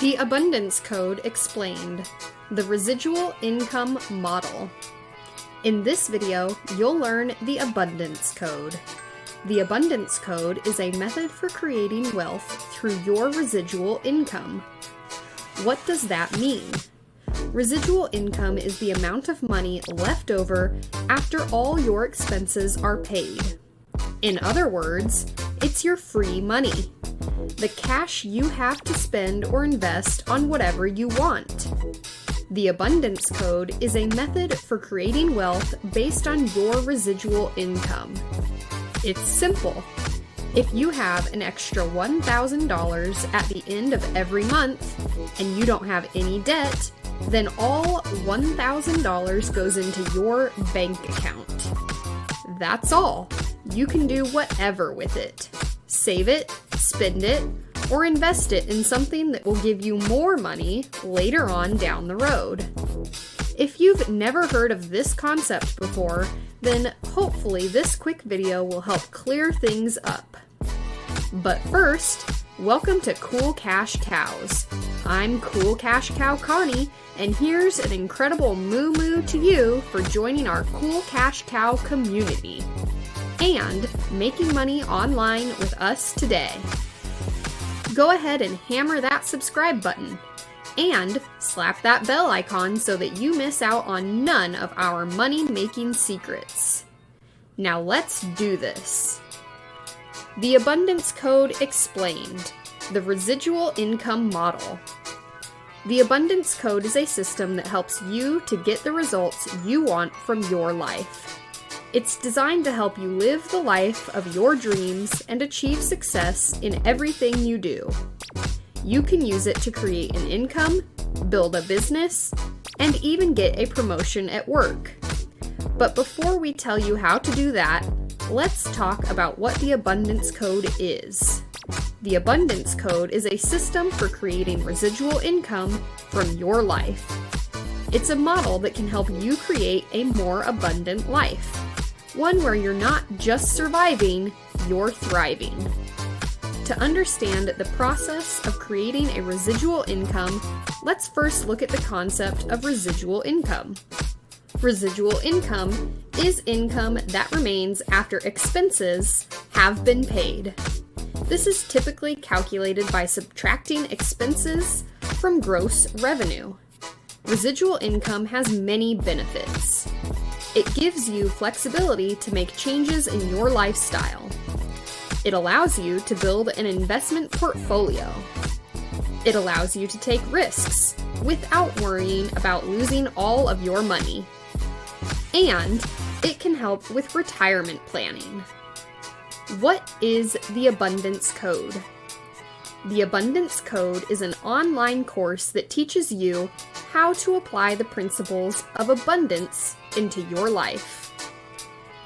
The Abundance Code Explained, the Residual Income Model. In this video, you'll learn the Abundance Code. The Abundance Code is a method for creating wealth through your residual income. What does that mean? Residual income is the amount of money left over after all your expenses are paid. In other words, it's your free money. The cash you have to spend or invest on whatever you want. The Abundance Code is a method for creating wealth based on your residual income. It's simple. If you have an extra $1,000 at the end of every month and you don't have any debt, then all $1,000 goes into your bank account. That's all. You can do whatever with it. Save it, spend it, or invest it in something that will give you more money later on down the road. If you've never heard of this concept before, then hopefully this quick video will help clear things up. But first, welcome to Cool Cash Cows. I'm Cool Cash Cow Connie, and here's an incredible moo-moo to you for joining our Cool Cash Cow community and making money online with us today. Go ahead and hammer that subscribe button and slap that bell icon so that you miss out on none of our money-making secrets. Now let's do this. The Abundance Code Explained, the Residual Income Model. The Abundance Code is a system that helps you to get the results you want from your life. It's designed to help you live the life of your dreams and achieve success in everything you do. You can use it to create an income, build a business, and even get a promotion at work. But before we tell you how to do that, let's talk about what the Abundance Code is. The Abundance Code is a system for creating residual income from your life. It's a model that can help you create a more abundant life. One where you're not just surviving, you're thriving. To understand the process of creating a residual income, let's first look at the concept of residual income. Residual income is income that remains after expenses have been paid. This is typically calculated by subtracting expenses from gross revenue. Residual income has many benefits. It gives you flexibility to make changes in your lifestyle. It allows you to build an investment portfolio. It allows you to take risks without worrying about losing all of your money. And it can help with retirement planning. What is the Abundance Code? The Abundance Code is an online course that teaches you how to apply the principles of abundance into your life.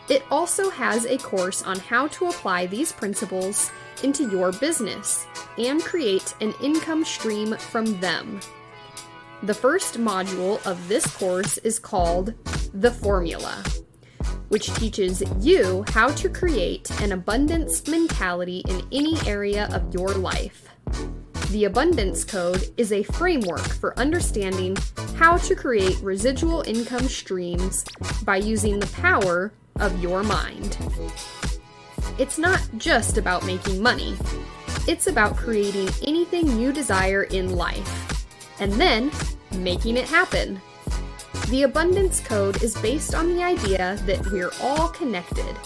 It also has a course on how to apply these principles into your business and create an income stream from them. The first module of this course is called The Formula, which teaches you how to create an abundance mentality in any area of your life. The Abundance Code is a framework for understanding how to create residual income streams by using the power of your mind. It's not just about making money. It's about creating anything you desire in life, and then making it happen. The Abundance Code is based on the idea that we're all connected,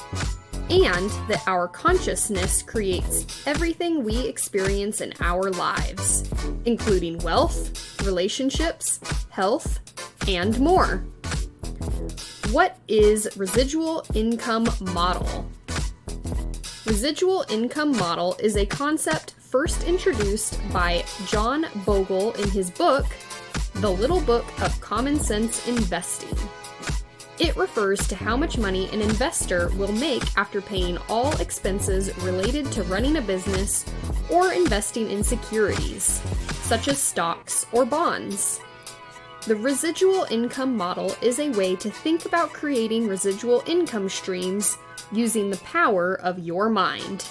and that our consciousness creates everything we experience in our lives, including wealth, relationships, health, and more. What is Residual Income Model? Residual Income Model is a concept first introduced by John Bogle in his book, The Little Book of Common Sense Investing. It refers to how much money an investor will make after paying all expenses related to running a business or investing in securities, such as stocks or bonds. The residual income model is a way to think about creating residual income streams using the power of your mind.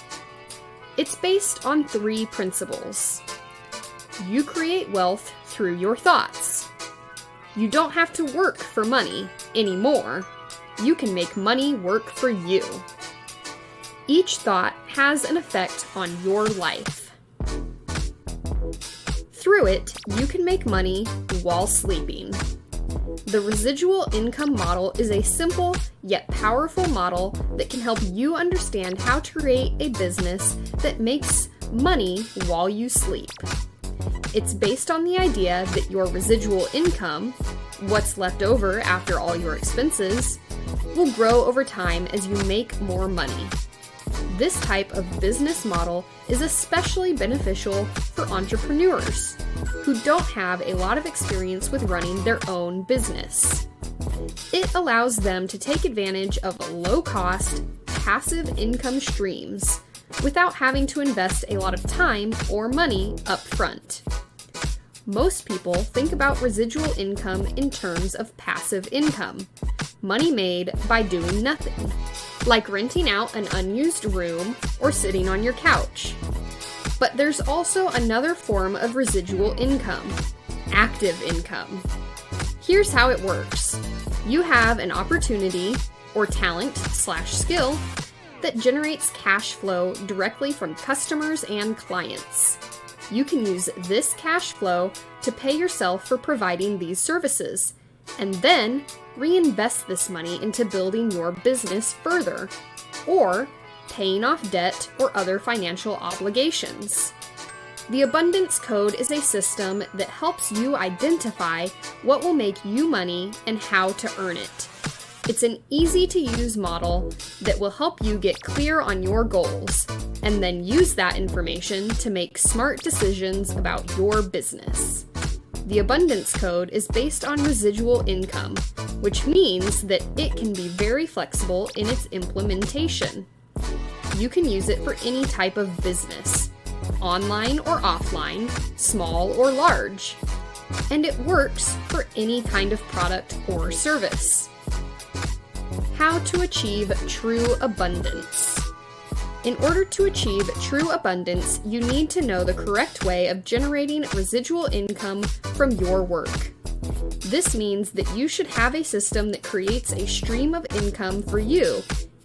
It's based on 3 principles. You create wealth through your thoughts. You don't have to work for money anymore. You can make money work for you. Each thought has an effect on your life. Through it, you can make money while sleeping. The residual income model is a simple yet powerful model that can help you understand how to create a business that makes money while you sleep. It's based on the idea that your residual income, what's left over after all your expenses, will grow over time as you make more money. This type of business model is especially beneficial for entrepreneurs who don't have a lot of experience with running their own business. It allows them to take advantage of low-cost, passive income streams without having to invest a lot of time or money up front. Most people think about residual income in terms of passive income, money made by doing nothing, like renting out an unused room or sitting on your couch. But there's also another form of residual income, active income. Here's how it works. You have an opportunity or talent/skill that generates cash flow directly from customers and clients. You can use this cash flow to pay yourself for providing these services, and then reinvest this money into building your business further, or paying off debt or other financial obligations. The Abundance Code is a system that helps you identify what will make you money and how to earn it. It's an easy-to-use model that will help you get clear on your goals, and then use that information to make smart decisions about your business. The Abundance Code is based on residual income, which means that it can be very flexible in its implementation. You can use it for any type of business, online or offline, small or large, and it works for any kind of product or service. How to achieve true abundance. In order to achieve true abundance, you need to know the correct way of generating residual income from your work. This means that you should have a system that creates a stream of income for you,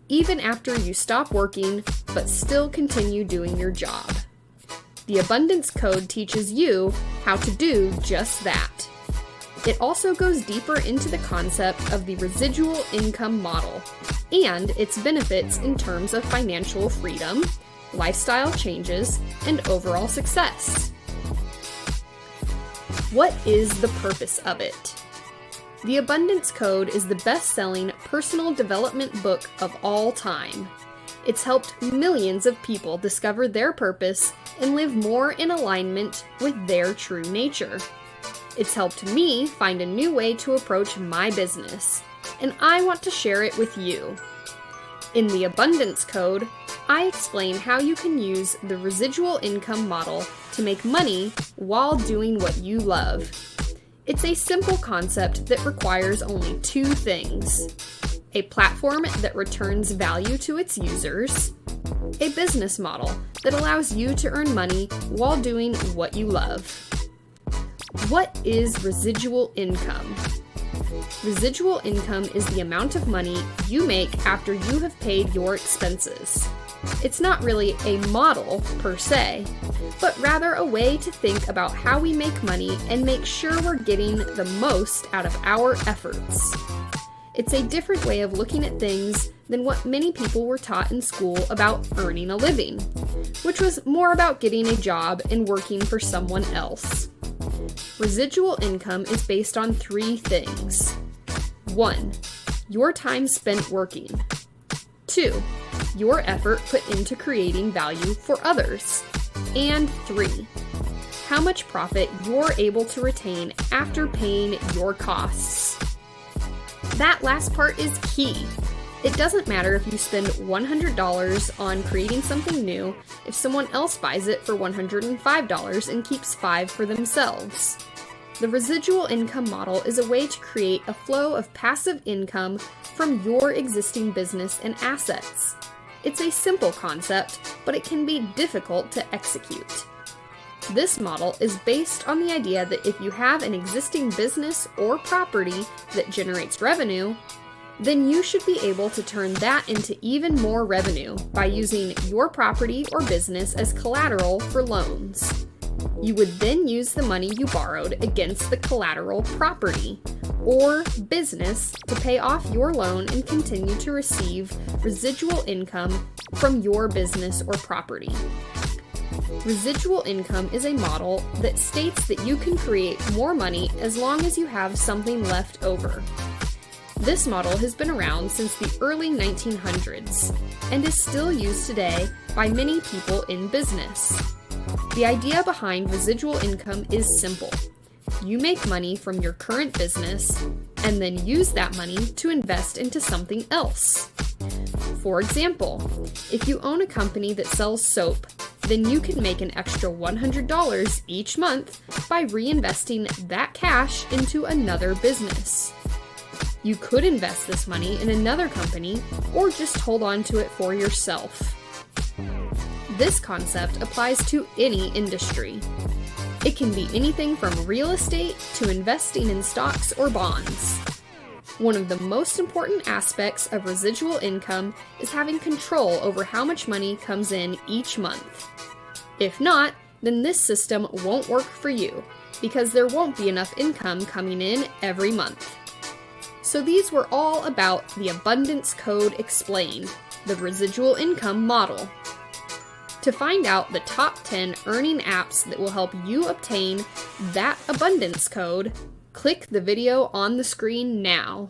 even after you stop working, but still continue doing your job. The Abundance Code teaches you how to do just that. It also goes deeper into the concept of the residual income model and its benefits in terms of financial freedom, lifestyle changes, and overall success. What is the purpose of it? The Abundance Code is the best-selling personal development book of all time. It's helped millions of people discover their purpose and live more in alignment with their true nature. It's helped me find a new way to approach my business, and I want to share it with you. In the Abundance Code, I explain how you can use the residual income model to make money while doing what you love. It's a simple concept that requires only two things: a platform that returns value to its users, a business model that allows you to earn money while doing what you love. What is residual income? Residual income is the amount of money you make after you have paid your expenses. It's not really a model per se, but rather a way to think about how we make money and make sure we're getting the most out of our efforts. It's a different way of looking at things than what many people were taught in school about earning a living, which was more about getting a job and working for someone else. Residual income is based on three things. 1. Your time spent working. 2. Your effort put into creating value for others. And 3. How much profit you're able to retain after paying your costs. That last part is key. It doesn't matter if you spend $100 on creating something new if someone else buys it for $105 and keeps $5 for themselves. The residual income model is a way to create a flow of passive income from your existing business and assets. It's a simple concept, but it can be difficult to execute. This model is based on the idea that if you have an existing business or property that generates revenue, then you should be able to turn that into even more revenue by using your property or business as collateral for loans. You would then use the money you borrowed against the collateral property or business to pay off your loan and continue to receive residual income from your business or property. Residual income is a model that states that you can create more money as long as you have something left over. This model has been around since the early 1900s and is still used today by many people in business. The idea behind residual income is simple. You make money from your current business and then use that money to invest into something else. For example, if you own a company that sells soap, then you can make an extra $100 each month by reinvesting that cash into another business. You could invest this money in another company or just hold on to it for yourself. This concept applies to any industry. It can be anything from real estate to investing in stocks or bonds. One of the most important aspects of residual income is having control over how much money comes in each month. If not, then this system won't work for you because there won't be enough income coming in every month. So these were all about the Abundance Code Explained, the residual income model. To find out the top 10 earning apps that will help you obtain that abundance code, click the video on the screen now.